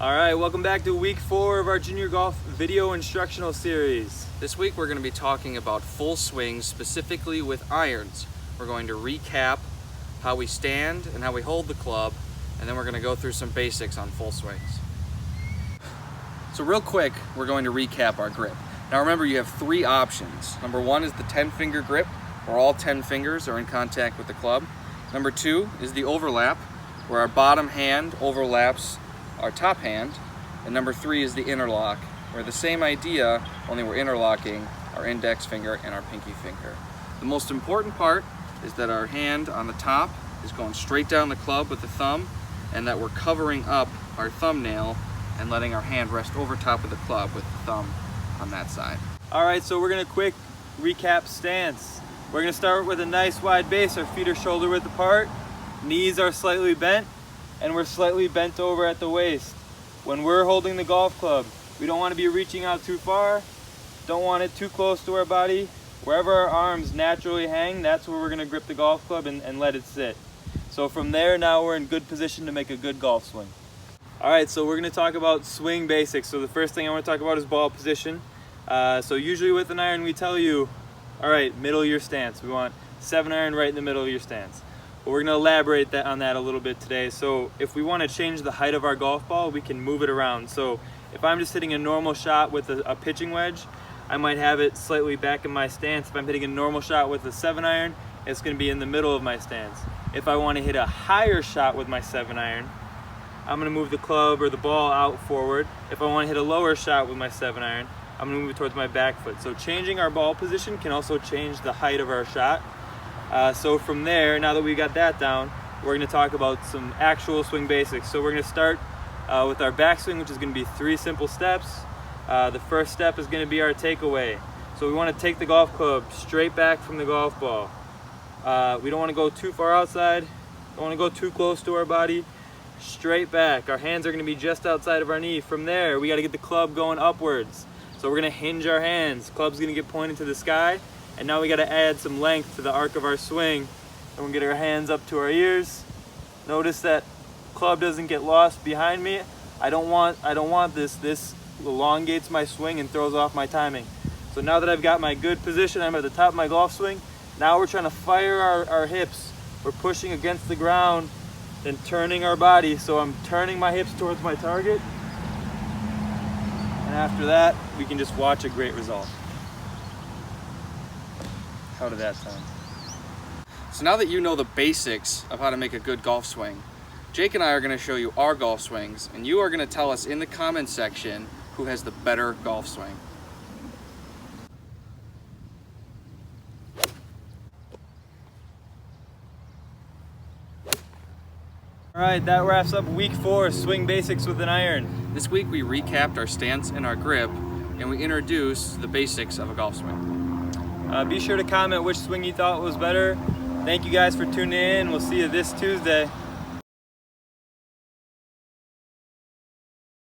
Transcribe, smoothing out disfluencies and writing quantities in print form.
Alright, welcome back to week 4 of our junior golf video instructional series. This week we're going to be talking about full swings, specifically with irons. We're going to recap how we stand and how we hold the club, and then we're going to go through some basics on full swings. So real quick, we're going to recap our grip. Now remember, you have 3 options. Number 1 is the 10-finger grip, where all 10 fingers are in contact with the club. Number 2 is the overlap, where our bottom hand overlaps our top hand. And number 3 is the interlock, where the same idea, only we're interlocking our index finger and our pinky finger. The most important part is that our hand on the top is going straight down the club with the thumb, and that we're covering up our thumbnail and letting our hand rest over top of the club with the thumb on that side. Alright, so we're going to quick recap stance. We're going to start with a nice wide base. Our feet are shoulder width apart, knees are slightly bent, and we're slightly bent over at the waist. When we're holding the golf club, we don't want to be reaching out too far, don't want it too close to our body. Wherever our arms naturally hang, that's where we're going to grip the golf club and let it sit. So from there, now we're in good position to make a good golf swing. Alright, so we're going to talk about swing basics. So the first thing I want to talk about is ball position. So usually with an iron we tell you, alright, middle of your stance. We want 7-iron right in the middle of your stance. But we're going to elaborate on that a little bit today. So if we want to change the height of our golf ball, we can move it around. So if I'm just hitting a normal shot with a pitching wedge, I might have it slightly back in my stance. If I'm hitting a normal shot with a 7-iron, it's going to be in the middle of my stance. If I want to hit a higher shot with my 7-iron, I'm going to move the club or the ball out forward. If I want to hit a lower shot with my 7-iron, I'm going to move it towards my back foot. So changing our ball position can also change the height of our shot. So from there, now that we got that down, we're going to talk about some actual swing basics. So we're going to start with our backswing, which is going to be 3 simple steps. The first step is going to be our takeaway. So we want to take the golf club straight back from the golf ball. We don't want to go too far outside, don't want to go too close to our body. Straight back. Our hands are going to be just outside of our knee. From there, we got to get the club going upwards. So we're going to hinge our hands. Club's going to get pointed to the sky. And now we got to add some length to the arc of our swing. And we'll get our hands up to our ears. Notice that club doesn't get lost behind me. I don't want this. This elongates my swing and throws off my timing. So now that I've got my good position, I'm at the top of my golf swing. Now we're trying to fire our hips. We're pushing against the ground and turning our body. So I'm turning my hips towards my target. And after that, we can just watch a great result. How did that sound? So now that you know the basics of how to make a good golf swing, Jake and I are going to show you our golf swings, and you are going to tell us in the comment section who has the better golf swing. Alright, that wraps up week 4, swing basics with an iron. This week we recapped our stance and our grip, and we introduced the basics of a golf swing. Be sure to comment which swing you thought was better. Thank you guys for tuning in. We'll see you this Tuesday.